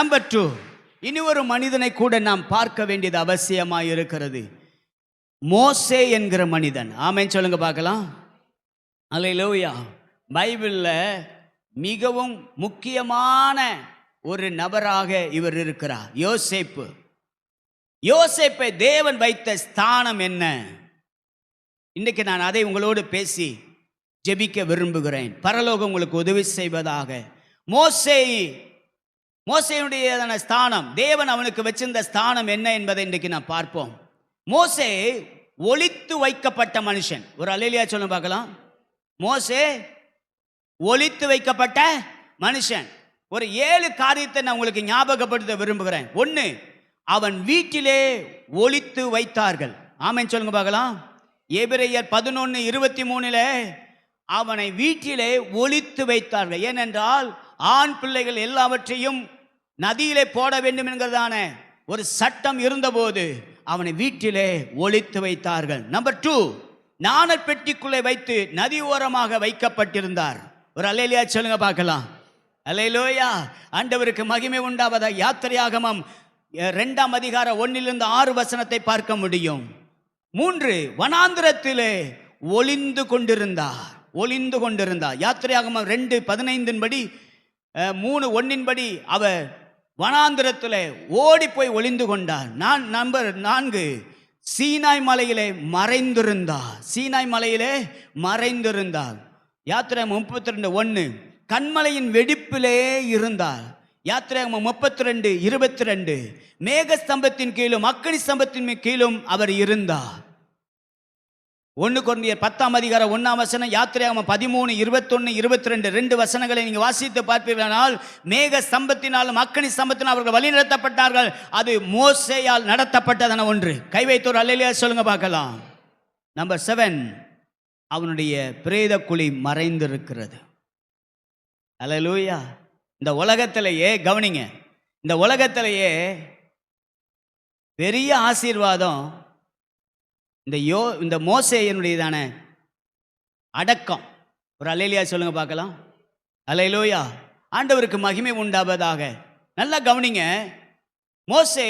Number 2, இனி ஒரு மனிதனை கூட நாம் பார்க்க வேண்டியது அவசியமாக இருக்கிறது. மோசே என்கிற மனிதன். ஆமென் சொல்லுங்க பார்க்கலாம். அல்லேலூயா. பைபிளில் மிகவும் முக்கியமான ஒரு நபராக இவர் இருக்கிறார். யோசேப்பு. யோசேப்பை தேவன் வைத்த ஸ்தானம் என்ன? இன்றைக்கு நான் அதை உங்களோடு பேசி ஜெபிக்க விரும்புகிறேன். பரலோகம் உங்களுக்கு உதவி செய்வதாக. மோசேயுடைய ஸ்தானம், தேவன் அவனுக்கு வச்சிருந்த ஸ்தானம் என்ன என்பதை இன்றைக்கு நான் பார்ப்போம். மோசே ஒளித்து வைக்கப்பட்ட மனுஷன். ஒரு அல்லேலூயா சொல்ல பார்க்கலாம். மோசே ஒளித்து வைக்கப்பட்ட மனுஷன். ஒரு 7 காரியத்தை நான் உங்களுக்கு ஞாபகப்படுத்த விரும்புகிறேன். 1, அவன் வீட்டிலே ஒளித்து வைத்தார்கள். ஆமென் சொல்லுங்க பார்க்கலாம். எபிரெயர் 11:23 அவனை வீட்டிலே ஒளித்து வைத்தார்கள். ஏனென்றால் ஆண் பிள்ளைகள் எல்லாவற்றையும் நதியிலே போட வேண்டும் என்கிறதான ஒரு சட்டம் இருந்தபோது அவனை வீட்டிலே ஒளித்து வைத்தார்கள். நம்பர் 2, நாணல் பெட்டிக்குள்ளே வைத்து நதி ஓரமாக வைக்கப்பட்டிருந்தார். ஒரு அல்லேலூயா சொல்லுங்க பார்க்கலாம். அல்லேலூயா. ஆண்டவருக்கு மகிமை உண்டாவதா. யாத்திரையாகமம் 2ஆம் அதிகாரம் 1-6 வசனத்தை பார்க்க முடியும். 3, வனாந்திரத்திலே ஒளிந்து கொண்டிருந்தார். யாத்திரையாகமம் 2:15 படி 3:1 படி அவர் வனாந்திரத்திலே ஓடி போய் ஒளிந்து கொண்டார். நம்பர் 4, சீனாய் மலையிலே மறைந்திருந்தார். யாத்திரையாகமம் 32:1 கண்மலையின் வெடிப்பிலே இருந்தார். யாத்திரையாகமம் 32:22 மேக ஸ்தம்பத்தின் கீழும் அக்கினி ஸ்தம்பத்தின் கீழும் அவர் இருந்தார். 1 கொரிந்தியர் 10ஆம் அதிகாரம் 1ஆம் வசனம், யாத்திரையாகமம் 13:21-22 2 வசனங்களை நீங்கள் வாசித்து பார்ப்பீர்களானால் மேக ஸ்தம்பத்தினாலும் அக்கினி ஸ்தம்பத்தினால் அவர்கள் வழி நடத்தப்பட்டார்கள். அது மோசேயால் நடத்தப்பட்டதான ஒன்று. கை வைத்தோர் அல்லேலூயா சொல்லுங்க பார்க்கலாம். நம்பர் 7, அவனுடைய பிரேத குழி மறைந்திருக்கிறது. அல்லேலூயா. இந்த உலகத்திலேயே கவனிங்க, இந்த உலகத்திலேயே பெரிய ஆசீர்வாதம் இந்த மோசேயனுடையதான அடக்கம். ஒரு அல்லேலூயா சொல்லுங்க பார்க்கலாம். அல்லேலூயா. ஆண்டவருக்கு மகிமை உண்டாவதாக. நல்லா கவனிங்க. மோசே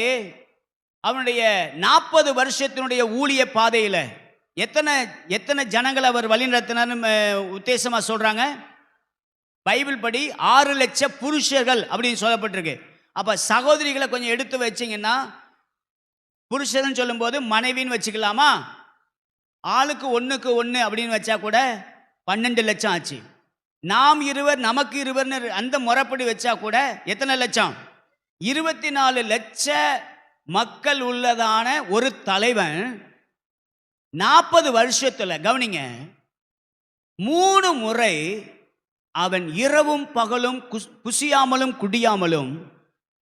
அவனுடைய 40 வருஷத்தினுடைய ஊழிய பாதையில் எத்தனை ஜனங்கள் அவர் வழிநடத்தினார்னு உத்தேசமா சொல்றாங்க. பைபிள் படி 6 லட்சம் புருஷர்கள் அப்படின்னு சொல்லப்பட்டிருக்கு. அப்ப சகோதரிகளை கொஞ்சம் எடுத்து வச்சிங்கன்னா, புருஷன் சொல்லும் போது மனைவின்னு வச்சுக்கலாமா, ஆளுக்கு 1க்கு 1 அப்படின்னு வச்சா கூட 12 லட்சம் ஆச்சு. நாம் இருவர் நமக்கு இருவர்னு அந்த முறைப்படி வச்சா கூட எத்தனை லட்சம்? 24 லட்ச மக்கள் உள்ளதான ஒரு தலைவன் 40 வருஷத்துல கவனிங்க 3 முறை அவன் இரவும் பகலும் குசியாமலும் குடியாமலும்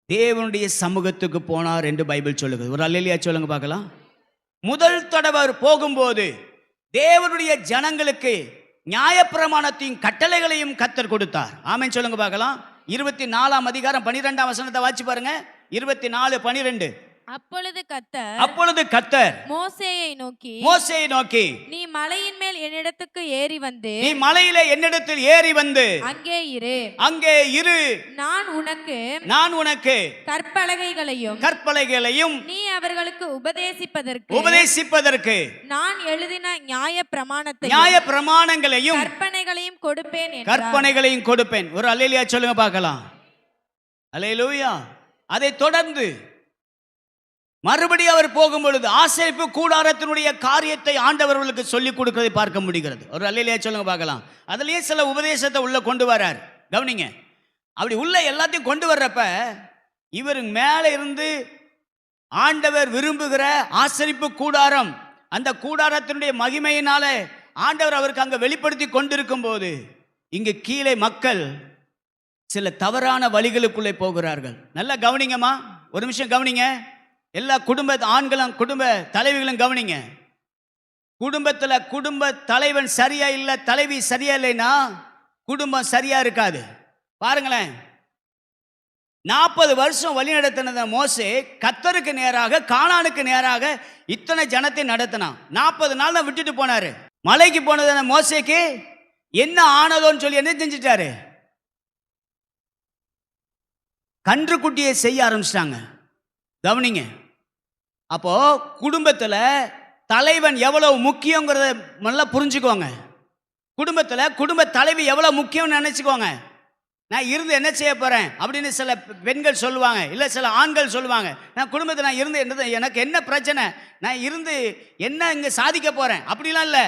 தேவனுடைய சமூகத்துக்கு போனார் என்று பைபிள் சொல்லுகிறது. ஒரு அல்லேலூயா சொல்லுங்க பார்க்கலாம். முதல் தடவை போகும்போது தேவனுடைய ஜனங்களுக்கு நியாயப்பிரமாணத்தையும் கட்டளைகளையும் கர்த்தர் கொடுத்தார். ஆமென் சொல்லுங்க பார்க்கலாம். 24ஆம் அதிகாரம் 12ஆம் வசனத்தை வாசி பாருங்க. 24:12 அப்பொழுது கர்த்தர் மோசேயை நோக்கி நீ மலையின் மேல் என்னிடத்துக்கு ஏறி வந்து அங்கே இரு. நான் உனக்கு கற்பலகைகளையும் நீ அவர்களுக்கு உபதேசிப்பதற்கு நான் எழுதின நியாயப்பிரமாணங்களையும் கற்பனைகளையும் கொடுப்பேன். ஒரு அல்லேலூயா சொல்லுங்க பார்க்கலாம். அல்லேலூயா. அதை தொடர்ந்து மறுபடியும் அவர் போகும் பொழுது ஆசரிப்பு கூடாரத்தினுடைய காரியத்தை ஆண்டவர்களுக்கு சொல்லிக் கொடுக்கிறதை பார்க்க முடிகிறது. ஒரு அல்லேலூயா சொல்லுங்க பார்க்கலாம். அதுலயே சில உபதேசத்தை உள்ள கொண்டு வரார். கவனிங்க. அப்படி உள்ள எல்லாத்தையும் கொண்டு வர்றப்ப இவர் மேலே இருந்து ஆண்டவர் விரும்புகிற ஆசரிப்பு கூடாரம், அந்த கூடாரத்தினுடைய மகிமையினால ஆண்டவர் அவருக்கு அங்க வெளிப்படுத்தி கொண்டிருக்கும் போது இங்கு கீழே மக்கள் சில தவறான வழிகளுக்குள்ளே போகிறார்கள். நல்லா கவனிங்கம்மா, ஒரு நிமிஷம் கவனிங்க. எல்லா ஆண்களும் குடும்ப தலைவிகளும் கவனிங்க. குடும்பத்தில் குடும்ப தலைவன் சரியா இல்லை, தலைவி சரியா இல்லைன்னா குடும்பம் சரியா இருக்காது. பாருங்களேன், 40 வருஷம் வழி நடத்தின மோசே கர்த்தருக்கு நேராக கானானுக்கு நேராக இத்தனை ஜனத்தை நடத்தினான். 40 நாள் தான் விட்டுட்டு போனாரு. மலைக்கு போனதான மோசேக்கு என்ன ஆனதோன்னு சொல்லி என்ன செஞ்சிட்டாரு? கன்றுக்குட்டியை செய்ய ஆரம்பிச்சிட்டாங்க. கவனிங்க. அப்போ குடும்பத்துல தலைவன் எவ்வளவு முக்கியங்கிறத நல்லா புரிஞ்சுக்கோங்க. குடும்பத்துல குடும்ப தலைவி எவ்வளவு முக்கியம்னு நினைச்சுக்கோங்க. நான் இருந்து என்ன செய்ய போறேன் அப்படின்னு சில பெண்கள் சொல்லுவாங்க, இல்ல சில ஆண்கள் சொல்லுவாங்க, நான் குடும்பத்தில் நான் இருந்து என்னது, எனக்கு என்ன பிரச்சனை, நான் இருந்து என்ன இங்க சாதிக்க போறேன் அப்படிலாம் இல்ல.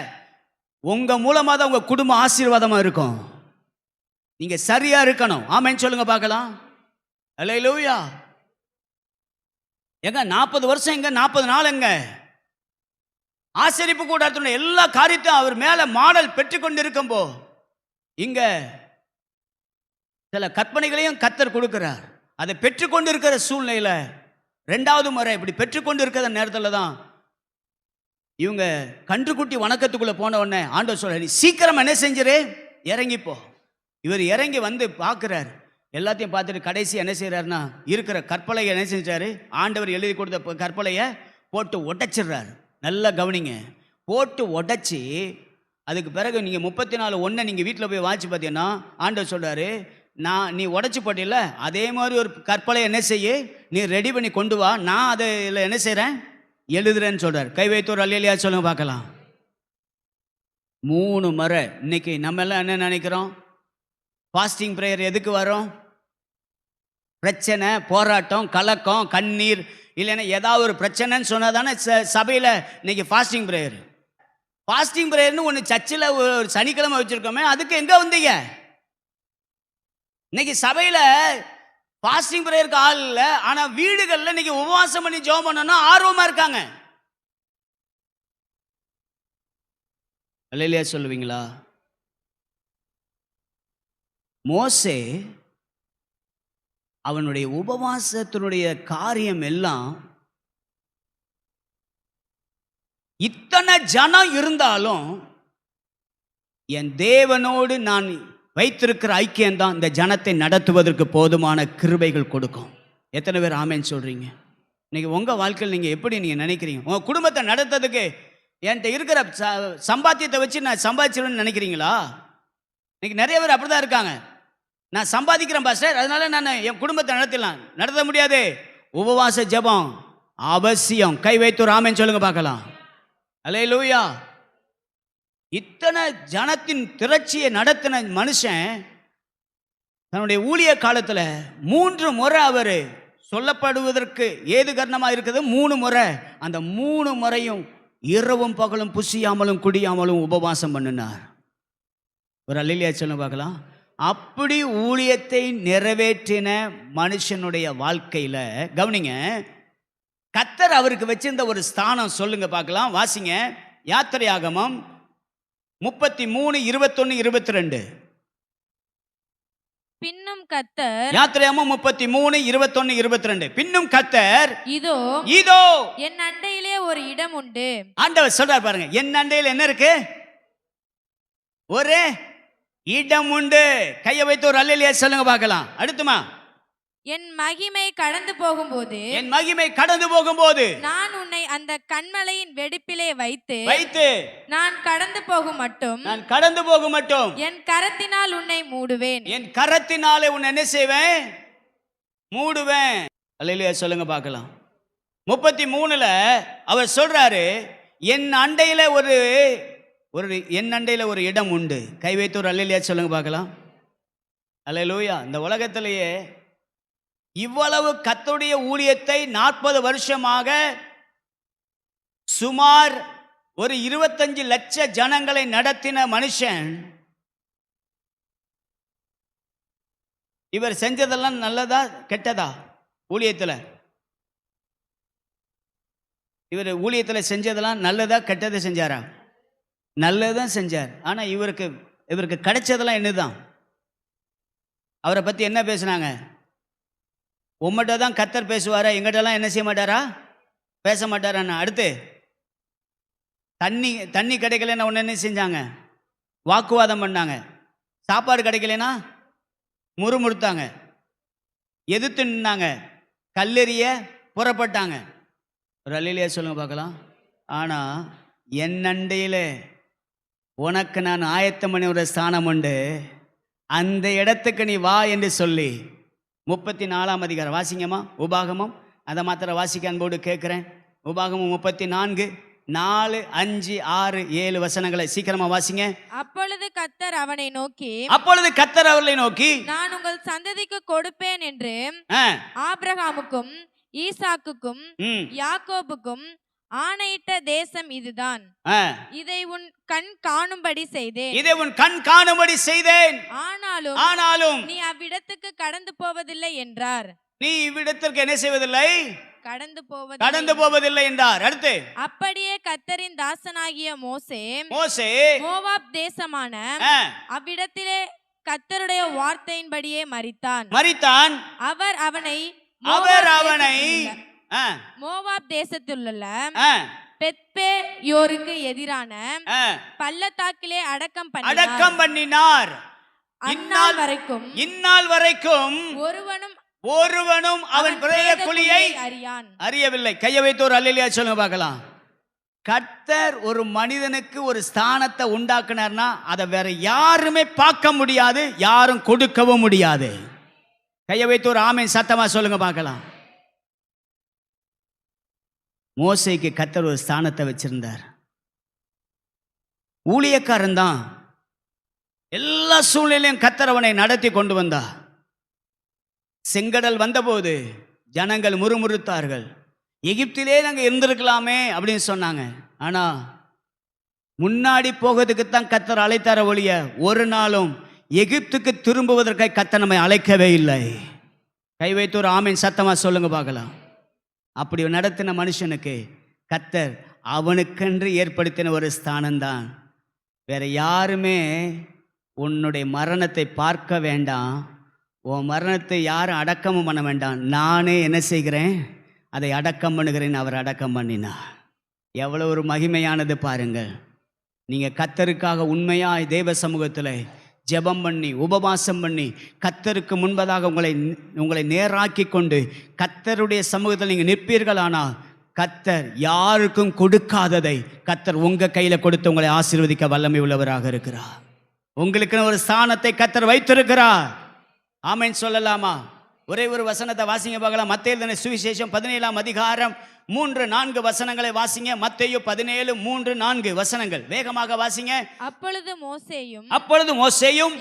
உங்க மூலமா தான் உங்க குடும்பம் ஆசீர்வாதமா இருக்கும். நீங்க சரியா இருக்கணும். ஆமென் சொல்லுங்க பார்க்கலாம். அல்லேலூயா. எங்க 40 வருஷம் எங்க, 40 நாள் எங்க, ஆசரிப்பு கூடாரத்தினுடைய எல்லா காரியத்தையும் அவர் மேல மாடல் பெற்றுக்கொண்டு இருக்கும்போ இங்க சில கற்பனைகளையும் கர்த்தர் கொடுக்கிறார். அதை பெற்றுக்கொண்டு இருக்கிற சூழ்நிலையில 2வது முறை இப்படி பெற்றுக்கொண்டு இருக்கிற நேரத்தில் தான் இவங்க கன்றுக்குட்டி வணக்கத்துக்குள்ள போன உடனே ஆண்டவர் சொல்றாரு, நீ சீக்கிரம் என்ன செஞ்சிரு, இறங்கிப்போ. இவர் இறங்கி வந்து பார்க்கிறார். எல்லாத்தையும் பார்த்துட்டு கடைசி என்ன செய்யறாருன்னா, இருக்கிற கற்பலையை என்ன செஞ்சாரு, ஆண்டவர் எழுதி கொடுத்த கற்பலையை போட்டு உடைச்சிடுறாரு. நல்லா கவனிங்க. போட்டு உடைச்சி அதுக்கு பிறகு நீங்க 34:1 நீங்க வீட்டில் போய் வாட்சி பார்த்தீங்கன்னா ஆண்டவர் சொல்றாரு, நீ உடைச்சி போட்டில அதே மாதிரி ஒரு கற்பலை என்ன செய்ய, நீ ரெடி பண்ணி கொண்டு வா, நான் அதை என்ன செய்கிறேன், எழுதுறேன்னு சொல்றாரு. கை வைத்து ஒரு அல்லேலூயா சொல்லுங்க பார்க்கலாம். 3 முறை. இன்னைக்கு நம்ம எல்லாம் என்ன நினைக்கிறோம், ஃபாஸ்டிங் ப்ரேயர் எதுக்கு வரோம், பிரச்சனை, போராட்டம், கலக்கம், கண்ணீர், இல்லைன்னா ஏதாவது ஒரு பிரச்சனைன்னு சொன்னால் தானே சபையில் இன்னைக்கு ஃபாஸ்டிங் ப்ரேயர். ஃபாஸ்டிங் ப்ரேயர்னு ஒன்று சர்ச்சில் ஒரு சனிக்கிழமை வச்சுருக்கோமே, அதுக்கு எங்கே வந்தீங்க? இன்னைக்கு சபையில் ஃபாஸ்டிங் ப்ரேயருக்கு ஆள் இல்லை, ஆனால் வீடுகளில் இன்னைக்கு உபவாசம் பண்ணி ஜெபம் பண்ணணும்னா ஆர்வமாக இருக்காங்க. அல்லேலூயா சொல்லுவீங்களா? மோசே அவனுடைய உபவாசத்தினுடைய காரியம் எல்லாம், இத்தனை ஜனம் இருந்தாலும் என் தேவனோடு நான் வைத்திருக்கிற ஐக்கியம்தான் இந்த ஜனத்தை நடத்துவதற்கு போதுமான கிருபைகள் கொடுக்கும். எத்தனை பேர் ஆமேன்னு சொல்றீங்க? இன்னைக்கு உங்க வாழ்க்கையில் நீங்க எப்படி நீங்க நினைக்கிறீங்க, உங்க குடும்பத்தை நடத்துறதுக்கு என்கிட்ட இருக்கிற சம்பாத்தியத்தை வச்சு நான் சம்பாதிச்சிருவேன்னு நினைக்கிறீங்களா? இன்னைக்கு நிறைய பேர் அப்படிதான் இருக்காங்க. நான் சம்பாதிக்கிறேன் பாஸ்டர், அதனால நான் என் குடும்பத்தை நடத்த முடியாது. உபவாச ஜெபம் அவசியம். கை வைத்து ஒரு ஆமென் சொல்லுங்க பார்க்கலாம். அல்லேலூயா. இத்தனை ஜனத்தின் திரட்சியை நடத்தின மனுஷன் தன்னுடைய ஊழிய காலத்தில் 3 முறை அவர் சொல்லப்படுவதற்கு ஏது காரணமாக இருக்குது. 3 முறை. அந்த 3 முறையும் இரவும் பகலும் புசியாமலும் குடியாமலும் உபவாசம் பண்ணினார். ஒரு அல்லேலூயா சொல்லுங்க பார்க்கலாம். அப்படி ஊழியத்தை நிறைவேற்றின மனுஷனுடைய வாழ்க்கையில கவனிங்க, கர்த்தர் அவருக்கு வச்சிருந்த ஒரு ஸ்தானம் சொல்லுங்க பார்க்கலாம். வாசிங்க யாத்திரையாகமம் 33:21-22. பின்னும் கர்த்தர், யாத்திரையாகமம் 33:21-22. பின்னும் கர்த்தர், இதோ இதோ என் அண்டையிலே ஒரு இடம் உண்டு. ஆண்டவர் சொல்றார் பாருங்க, என் அண்டையில் என்ன இருக்கு, ஒரு இடம் உண்டு. கையை வைத்து ஒரு அல்லேலூயா சொல்லுங்க பார்க்கலாம். அடுத்துமா, என் மகிமை கடந்து போகும்போது, என் மகிமை கடந்து போகும்போது நான் உன்னை அந்த கன்மலையின் வெடிப்பிலே வைத்து நான் கடந்து போகும் மட்டும் என் கரத்தினால் உன்னை மூடுவேன். என் கரத்தினாலே உன்னை என்ன செய்வேன், மூடுவேன். அல்லேலூயா சொல்லுங்க பார்க்கலாம். 33ல அவர் சொல்றாரு, என் அண்டையில ஒரு இடம் உண்டு. கை வைத்து ஒரு அல்லேலூயா சொல்லுங்க பார்க்கலாம். அல்லேலூயா. இந்த உலகத்திலேயே இவ்வளவு கர்த்தருடைய ஊழியத்தை 40 வருஷமாக சுமார் ஒரு 25 லட்சம் ஜனங்களை நடத்தின மனுஷன், இவர் செஞ்சதெல்லாம் நல்லதா கெட்டதா? இவர் ஊழியத்தில் செஞ்சதெல்லாம் நல்லதா கெட்டதை செஞ்சாரா? நல்லதான் செஞ்சார். ஆனா இவருக்கு கிடைச்சதெல்லாம் என்னதான்? அவரை பத்தி என்ன பேசினாங்க? உம்மட்ட தான் கர்த்தர் பேசுவாரா, எங்கிட்டலாம் என்ன செய்ய மாட்டாரா, பேச மாட்டாரா? அடுத்து தண்ணி கிடைக்கலன்னா ஒன்று என்ன செஞ்சாங்க, வாக்குவாதம் பண்ணாங்க. சாப்பாடு கிடைக்கலனா முறுமுறுத்தாங்க, எதிர்த்து நின்னாங்க, கல்லெறிய புறப்பட்டாங்க. ஒரு அல்லேலூயா சொல்லுங்க பார்க்கலாம். ஆனா என் அண்டையில் உனக்கு நான் ஆயத்தம் பண்ணி ஒரு ஸ்தானம் உண்டு, அந்த இடத்துக்கு நீ வா என்று சொல்லி 34ஆம் அதிகாரம் வாசிங்கம்மா. உபாகமம் அதை மாத்திர வாசிக்க அன்போடு கேட்குறேன். உபாகமம் 34 4 5 6 7 வசனங்களை சீக்கிரமா வாசிங்க. அப்பொழுது கர்த்தர் அவனை நோக்கி, அப்பொழுது கர்த்தர் அவர்களை நோக்கி, நான் உங்கள் சந்ததிக்கு கொடுப்பேன் என்று ஆ, ஆபிரகாமுக்கும் ஈசாக்குக்கும் ம், யாக்கோபுக்கும் ஆணையிட்ட தேசம் இதுதான். ஆ, இதை உன் கண் காணும்படி செய்தேன். இதை உன் கண் காணும்படி செய்தேன். ஆனாலும் நீ அவ்விடத்துக்கு கடந்து போவதில்லை என்றார். நீ இவ்விடத்திற்கு என்ன செய்வதில்லை? கடந்து போவதில்லை என்றார். அடுத்து, அப்படியே கர்த்தரின் தாசனாகிய மோசே மோவாப் தேசமான ஆ, அவ்விடத்திலே கர்த்தருடைய வார்த்தையின்படியே மரித்தான். அவர் அவனை ஆ, மோவாப் தேசத்திலுள்ள ஆ, பெத்பேயோருக்கு எதிரான ஆ, பள்ளத்தாக்கிலே அடக்கம் பண்ணினார். இந்நாள் வரைக்கும் ஒருவனும் அவன் பிரேத குழியை அறியவில்லை. கையை வைத்து ஒரு அல்லேலூயா சொல்லுங்க பார்க்கலாம். கர்த்தர் ஒரு மனிதனுக்கு ஒரு ஸ்தானத்தை உண்டாக்குனார்னா அதை வேற யாருமே பார்க்க முடியாது, யாரும் கொடுக்கவும் முடியாது. கையை வைத்து ஒரு ஆமென் சத்தமா சொல்லுங்க பார்க்கலாம். மோசேக்கு கர்த்தர் ஒரு ஸ்தானத்தை வச்சிருந்தார். ஊழியக்காரன் தான். எல்லா சூழ்நிலையும் கர்த்தர் அவனை நடத்தி கொண்டு வந்தார். செங்கடல் வந்தபோது ஜனங்கள் முறுமுறுத்தார்கள். எகிப்திலே நாங்கள் இருந்திருக்கலாமே அப்படின்னு சொன்னாங்க. ஆனா முன்னாடி போகிறதுக்குத்தான் கர்த்தர் அழைத்தார ஒழிய ஒரு நாளும் எகிப்துக்கு திரும்புவதற்காக கர்த்தர் நம்மை அழைக்கவே இல்லை. கை வைத்து ஒரு ஆமீன் சத்தமா சொல்லுங்க பார்க்கலாம். அப்படி நடத்தின மனுஷனுக்கு கர்த்தர் அவனுக்கென்று ஏற்படுத்தின ஒரு ஸ்தானம்தான். வேற யாருமே உன்னுடைய மரணத்தை பார்க்க வேண்டாம், உன் மரணத்தை யாரும் அடக்கமும் பண்ண வேண்டாம், நானே என்ன செய்கிறேன், அதை அடக்கம் பண்ணுகிறேன். அவர் அடக்கம் பண்ணினார். எவ்வளோ ஒரு மகிமையானது பாருங்கள். நீங்கள் கர்த்தருக்காக உண்மையாய் தேவ சமூகத்தில் ஜெபம் பண்ணி உபவாசம் பண்ணி கர்த்தருக்கு முன்பதாக உங்களை நேராக்கி கொண்டு கர்த்தருடைய சமூகத்தில் நீங்கள் நிற்பீர்களானால் கர்த்தர் யாருக்கும் கொடுக்காததை கர்த்தர் உங்கள் கையில் கொடுத்து உங்களை ஆசீர்வதிக்க வல்லமை உள்ளவராக இருக்கிறார். உங்களுக்குன்னு ஒரு ஸ்தானத்தை கர்த்தர் வைத்திருக்கிறார். ஆமென் சொல்லலாமா? ஒரே ஒரு வசனத்தை வாசிங்க பார்க்கலாம். மத்தேயு எழுதின சுவிசேஷம் 17ஆம் அதிகாரம் 3-4 வசனங்களை வாசிங்க. மத்தேயு 17:3-4 வசனங்கள் வேகமாக வாசிங்க. அப்பொழுது மோசேயும்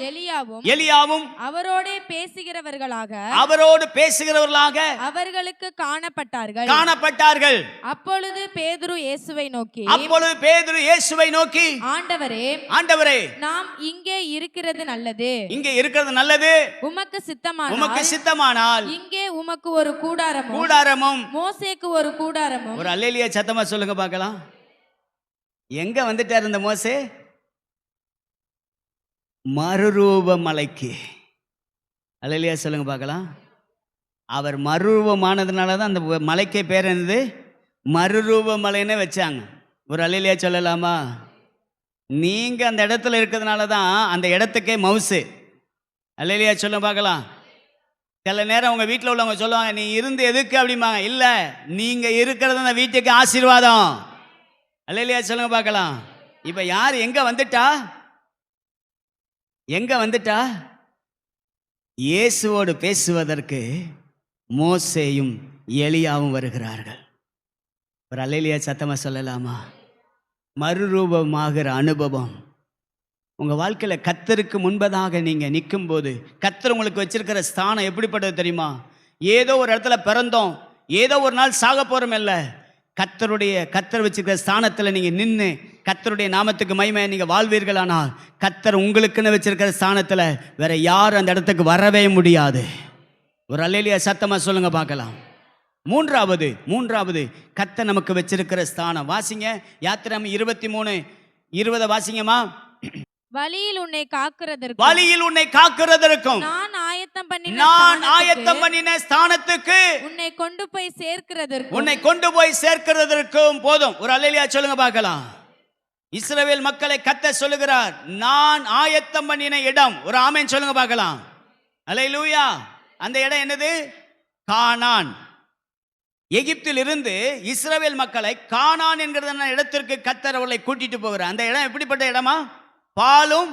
எலியாவும் அவரோடு பேசுகிறவர்களாக அவர்களுக்கு காணப்பட்டார்கள். அப்பொழுது பேதுரு இயேசுவை நோக்கி ஆண்டவரே நாம் இங்கே இருக்கிறது நல்லது. உமக்கு சித்தமானால் இங்கே உமக்கு ஒரு கூடாரமும் மோசேக்கு ஒரு கூடாரமும். ஒரு அல்லேலூயா சத்தமா சொல்லுங்க பார்க்கலாம். எங்க வந்துட்டார் இந்த மோசே? மறுரூப மலைக்கு. அல்லேலூயா சொல்லுங்க பார்க்கலாம். அவர் மறுரூபமானதுனால தான் அந்த மலைக்கே பேர் என்னது? மறுரூப மலைன்னு வச்சாங்க. ஒரு அல்லேலூயா சொல்லலாமா? நீங்க அந்த இடத்துல இருக்கிறதுனால தான் அந்த இடத்துக்கே மவுசு. அல்லேலூயா சொல்லுங்க பார்க்கலாம். சில நேரம் உங்கள் வீட்டில் உள்ளவங்க சொல்லுவாங்க, நீ இருந்து எதுக்கு அப்படிம்பாங்க. இல்லை, நீங்கள் இருக்கிறது அந்த வீட்டுக்கு ஆசீர்வாதம். அல்லேலூயா சொல்லுங்க பார்க்கலாம். இப்போ யார் எங்கே வந்துட்டா? இயேசுவோடு பேசுவதற்கு மோசேயும் எலியாவும் வருகிறார்கள். ஒரு அல்லேலூயா சத்தமாக சொல்லலாமா? மறுரூபமாகிற அனுபவம் உங்கள் வாழ்க்கையில் கர்த்தருக்கு முன்பதாக நீங்கள் நிற்கும்போது கர்த்தர் உங்களுக்கு வச்சிருக்கிற ஸ்தானம் எப்படிப்பட்டது தெரியுமா? ஏதோ ஒரு இடத்துல பிறந்தோம், ஏதோ ஒரு நாள் சாக போகிறோம் இல்லை. கர்த்தர் வச்சிருக்கிற ஸ்தானத்தில் நீங்கள் நின்று கர்த்தருடைய நாமத்துக்கு மகிமை நீங்கள் வாழ்வீர்களானால் கர்த்தர் உங்களுக்குன்னு வச்சிருக்கிற ஸ்தானத்தில் வேற யாரும் அந்த இடத்துக்கு வரவே முடியாது. ஒரு அல்லேலூயா சத்தமாக சொல்லுங்க பார்க்கலாம். மூன்றாவது கர்த்தர் நமக்கு வச்சிருக்கிற ஸ்தானம் வாசிங்க. யாத்திராகமம் 23:20 வாசிங்கம்மா. வழியில் உன்னை காக்கிறதற்கும் நான் ஆயத்தம் பண்ணின ஸ்தானத்துக்கு உன்னை கொண்டு போய் சேர்க்கிறதற்கும் போதும். ஒரு அல்லேலூயா சொல்லுங்க பார்க்கலாம். இஸ்ரவேல் மக்களை கர்த்தர் சொல்லுகிறார், நான் ஆயத்தம் பண்ணின இடம். ஒரு ஆமென் சொல்லுங்க பார்க்கலாம். அல்லேலூயா. அந்த இடம் என்னது? கானான். எகிப்தில் இருந்து இஸ்ரவேல் மக்களை கானான் என்கிற இடத்திற்கு கர்த்தர் அவர்களை கூட்டிட்டு போகிறார். அந்த இடம் எப்படிப்பட்ட இடமா? பாலும்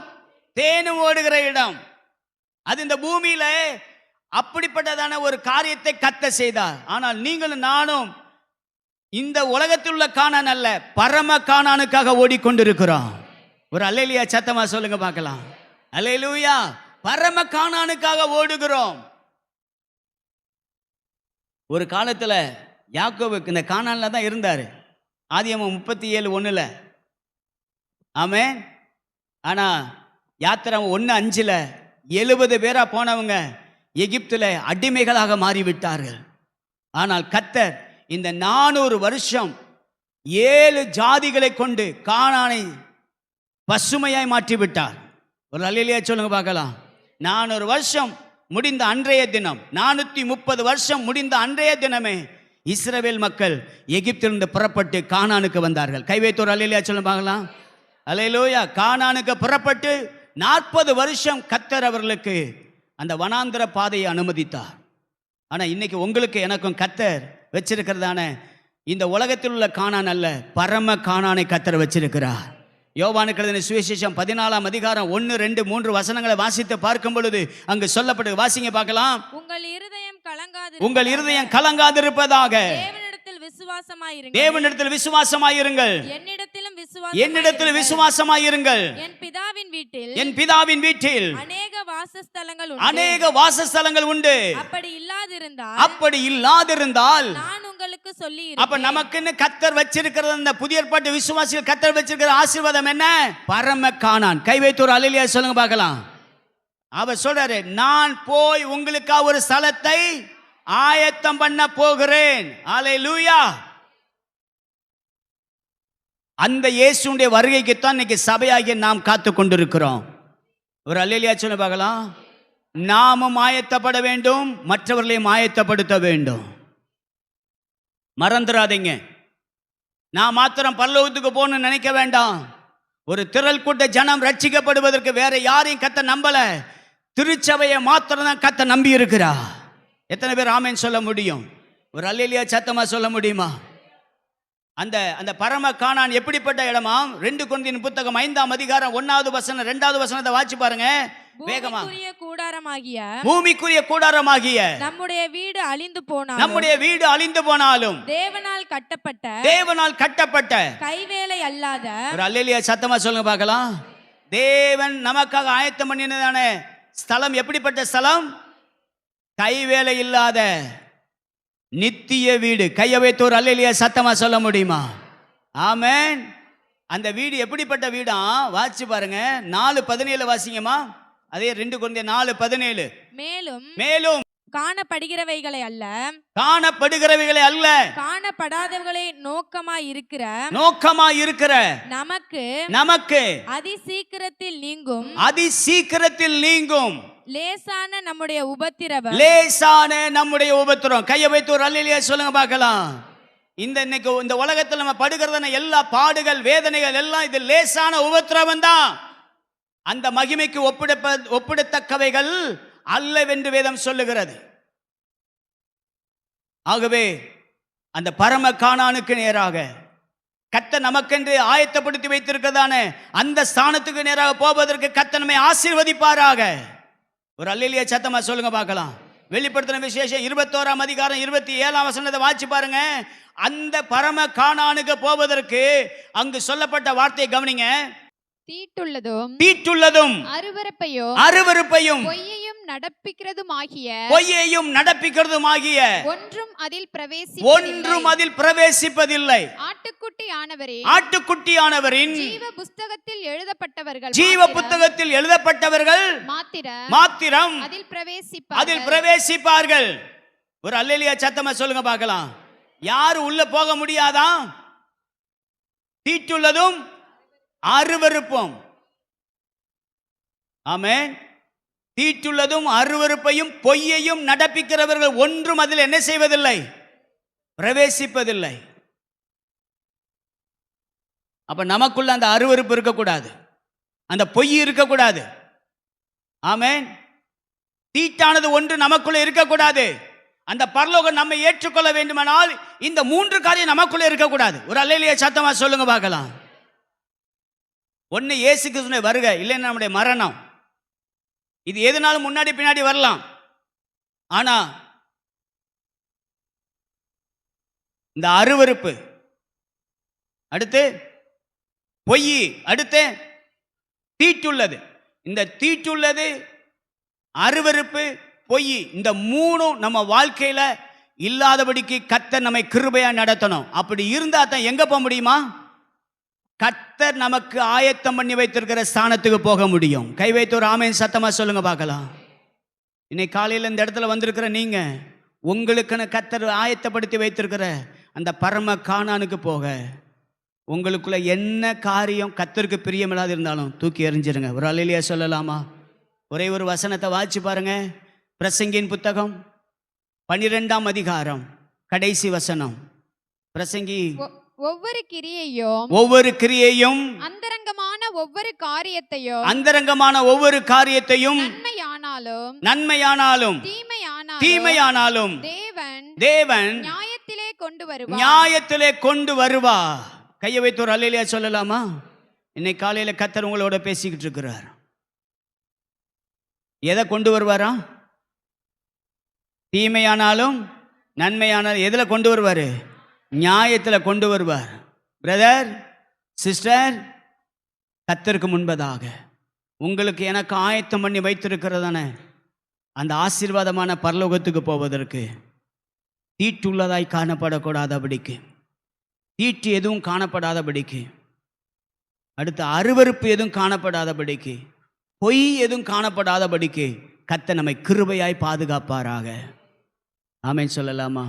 தேனும் ஓடுகிற இடம். அது இந்த பூமியில அப்படிப்பட்டதான ஒரு காரியத்தை கர்த்தர் செய்தார். ஆனால் நீங்களும் நானும் இந்த உலகத்தில் உள்ள கானான் அல்ல, பரம கானானுக்காக ஓடிக்கொண்டிருக்கிறோம். ஒரு அல்லேலூயா சத்தமா சொல்லுங்க பார்க்கலாம். அல்லேலூயா. பரம கானானுக்காக ஓடுகிறோம். ஒரு காலத்துல யாக்கோபுக்கு இந்த கானான்ல தான் இருந்தாரு. ஆதியாகமம் 37:1. ஆமென். ஆனா யாத்திரை 1:5 70 பேரா போனவங்க எகிப்துல அடிமைகளாக மாறிவிட்டார்கள். ஆனால் கர்த்தர் இந்த 400 வருஷம் 7 ஜாதிகளை கொண்டு கானானை பசுமையாய் மாற்றிவிட்டார். ஒரு அல்லேலூயா சொல்லுங்க பார்க்கலாம். 400 வருஷம் முடிந்த அன்றைய தினம், 430 வருஷம் முடிந்த அன்றைய தினமே இஸ்ரவேல் மக்கள் எகிப்திலிருந்து புறப்பட்டு கானானுக்கு வந்தார்கள். கை வைத்து ஒரு அல்லேலூயா சொல்லுங்க பார்க்கலாம். அல்லேலூயா. கானானுக்கு புறப்பட்டு 40 வருஷம் கர்த்தர் அவர்களுக்கு அந்த வனாந்திர பாதையை அனுமதித்தார். ஆனா இன்னைக்கு உங்களுக்கு எனக்கும் கர்த்தர் வச்சிருக்கிறதான இந்த உலகத்தில் உள்ள கானான் அல்ல, பரம கானானை கர்த்தர் வச்சிருக்கிறார். யோவானுக்கு எழுதின சுவிசேஷம் 14 அதிகாரம் 1, 2, 3 வசனங்களை வாசித்து பார்க்கும் பொழுது அங்கு சொல்லப்பட்டு வாசிங்க பார்க்கலாம். உங்கள் இருதயம் கலங்காதிருப்பதாக தேவனிடத்தில் விசுவாசமாயிருங்கள், என்னிடத்தில் விசுவாசமாயிருங்கள். என் பிதாவின் வீட்டில் அநேக வாசஸ்தலங்கள் உண்டு. அப்படி இல்லாதிருந்தால் அப்ப நமக்குன்னு கர்த்தர் வச்சிருக்கிறது அந்த புதிய ஏற்பாட்டு விசுவாசிகள் கர்த்தர் வச்சிருக்கிற ஆசீர்வாதம் என்ன? பரம கானான். கை வைத்து ஒரு அல்லேலூயா சொல்லுங்க பார்க்கலாம். அவர் சொல்றாரு, நான் போய் உங்களுக்காக ஒரு ஸ்தலத்தை ஆயத்தம் பண்ண போகிறேன். அல்லேலூயா. அந்த இயேசுடைய வருகைக்கு தான் இன்னைக்கு சபையாகிய நாம் காத்து கொண்டிருக்கிறோம். ஒரு அல்லேலூயா சொல்லுங்க பார்க்கலாம். நாமும் ஆயத்தப்பட வேண்டும், மற்றவர்களையும் ஆயத்தப்படுத்த வேண்டும். மறந்துடாதீங்க. நான் மாத்திரம் பரலோகத்துக்கு போகணும்னு நினைக்க வேண்டாம். ஒரு திரள் கூட்ட ஜனம் ரட்சிக்கப்படுவதற்கு வேற யாரையும் கர்த்தர் நம்பல, திருச்சபையை மாத்திரம் தான் கர்த்தர் நம்பி இருக்கிறா. எத்தனை பேர் ஆமென் சொல்ல முடியும்? ஒரு அல்லேலூயா சத்தமா சொல்ல முடியுமா? அந்த அந்த பரம கானான் எப்படிப்பட்ட இடமா? 2 கொரிந்தியர் புத்தகம் 5 அதிகாரம் 1வது வசனம் 2வது வசனத்தை வாசி பாருங்க வேகமா. பூமிக்குரிய கூடாரமாகிய நம்முடைய வீடு அழிந்து போனாலும் தேவனால் கட்டப்பட்ட கைவேலை அல்லாத, ஒரு அல்லேலூயா சத்தமா சொல்லுங்க பார்க்கலாம். தேவன் நமக்காக ஆயத்தம் பண்ணினதான ஸ்தலம் எப்படிப்பட்ட ஸ்தலம்? கைவேலை இல்லாத நித்திய வீடு. கையை வைத்து ஒரு அல்லேலூயா சத்தமா சொல்ல முடியுமா? ஆமென். அந்த வீடு எப்படிப்பட்ட வீடா? வாசி பாருங்க 4:17 வாசிங்கம்மா. அதே 2 கொரிந்தியர் 4:17. மேலும் காணப்படுகிறவைகளை அல்ல காணப்படாதவைகளை நோக்கமாய் இருக்கிற நமக்கு அதிசீக்கிரத்தில் நீங்கும் லேசான நம்முடைய உபத்திரவம். கையை வைத்து ஒரு அல்லேலூயா சொல்லுங்க பார்க்கலாம். இன்னைக்கு இந்த உலகத்தில் நம்ம படுகிறதான எல்லா பாடுகள் வேதனைகள் எல்லாம் இது லேசான உபத்திரவம் தான். அந்த மகிமைக்கு ஒப்பிடத்தக்கவைகள் அல்லவென்று வேதம் சொல்லுகிறது. ஆகவே அந்த பரம கானானுக்கு நேராக கர்த்தர் நமக்கென்று ஆயத்தப்படுத்தி வைத்திருக்கிறதான அந்த ஸ்தானத்துக்கு நேராக போவதற்கு கர்த்தர் நம்மை ஆசீர்வதிப்பாராக. ஒரு அல்லேலூயா சத்தமா சொல்லுங்க பார்க்கலாம். வெளிப்படுத்தின விசேஷம் 21 அதிகாரம் 27 வசனத்தை வாசி பாருங்க. அந்த பரம கானானுக்கு போவதற்கு அங்கு சொல்லப்பட்ட வார்த்தையை கவனிங்க. தீட்டுள்ளதும் அருவருப்பையும் பொய்யையும் நடப்பிக்கிறதுமாகிய ஒன்றும் அதில் பிரவேசிப்பதில்லை. ஆட்டுக்குட்டியானவரின் ஜீவ புத்தகத்தில் எழுதப்பட்டவர்கள் மாத்திரம் அதில் பிரவேசிப்பார்கள். ஒரு அல்லேலூயா சத்தமா சொல்லுங்க பார்க்கலாம். யாரு உள்ள போக முடியாதா? தீட்டுள்ளதும் அருவருப்பும். ஆமென். தீட்டுள்ளதும் அருவருப்பையும் பொய்யையும் நடப்பிக்கிறவர்கள் ஒன்றும் அதில் என்ன செய்வதில்லை? பிரவேசிப்பதில்லை. அப்ப நமக்குள்ள அந்த அருவருப்பு இருக்கக்கூடாது, அந்த பொய் இருக்கக்கூடாது. ஆமென். தீட்டானது ஒன்று நமக்குள்ள இருக்கக்கூடாது. அந்த பரலோகம் நம்மை ஏற்றுக்கொள்ள வேண்டுமானால் இந்த 3 காரியம் நமக்குள்ள இருக்கக்கூடாது. ஒரு அல்லேலூயா சத்தமா சொல்லுங்க பார்க்கலாம். ஒன்னு இயேசு கிறிஸ்துவின் வருகை, இல்லைன்னா நம்முடைய மரணம். இது எதுனாலும் முன்னாடி பின்னாடி வரலாம். ஆனா இந்த அருவருப்பு, அடுத்து பொய், அடுத்து தீட்டுள்ளது. இந்த தீட்டுள்ளது, அருவருப்பு, பொய், இந்த மூணும் நம்ம வாழ்க்கையில இல்லாதபடிக்கு கர்த்தர் நம்மை கிருபையா நடத்தணும். அப்படி இருந்தா தான் எங்க போக முடியுமா? கர்த்தர் நமக்கு ஆயத்தம் பண்ணி வைத்திருக்கிற ஸ்தானத்துக்கு போக முடியும். கை வைத்து ஒரு ஆமென் சத்தமா சொல்லுங்க பார்க்கலாம். இன்னைக்கு காலையில் இந்த இடத்துல வந்திருக்கிற நீங்க உங்களுக்குன்னு கர்த்தர் ஆயத்தப்படுத்தி வைத்திருக்கிற அந்த பரம கானானுக்கு போக உங்களுக்குள்ள என்ன காரியம் கர்த்தருக்கு பிரியமில்லாது இருந்தாலும் தூக்கி எறிஞ்சிருங்க. ஒரு அல்லேலூயா சொல்லலாமா? ஒரே ஒரு வசனத்தை வாசிச்சு பாருங்க. பிரசங்கியின் புத்தகம் 12ஆம் அதிகாரம் கடைசி வசனம். பிரசங்கி ஒவ்வொரு கிரியையும் அந்தரங்கமான ஒவ்வொரு காரியத்தையும் நன்மையானாலும் தீமையானாலும் தேவன் நியாயத்திலே கொண்டு வருவா. கையை வைத்து ஒரு அல்லேலூயா சொல்லலாமா? இன்னைக்கு காலையில கர்த்தர் உங்களோட பேசிக்கிட்டு இருக்கிறார். எதை கொண்டு வருவாரா? தீமையானாலும் நன்மையானாலும் எதுல கொண்டு வருவாரு? நியாயத்தில் கொண்டு வருவார். பிரதர், சிஸ்டர், கர்த்தருக்கு முன்பதாக உங்களுக்கு எனக்கு ஆயத்தம் பண்ணி வைத்திருக்கிறதான அந்த ஆசீர்வாதமான பரலோகத்துக்கு போவதற்கு தீட்டுள்ளதாய் காணப்படக்கூடாதபடிக்கு, தீட்டு எதுவும் காணப்படாதபடிக்கு, அடுத்து அருவருப்பு எதுவும் காணப்படாதபடிக்கு, பொய் எதுவும் காணப்படாதபடிக்கு கர்த்தர் நம்மை கிருபையாய் பாதுகாப்பாராக. ஆமென் சொல்லலாமா?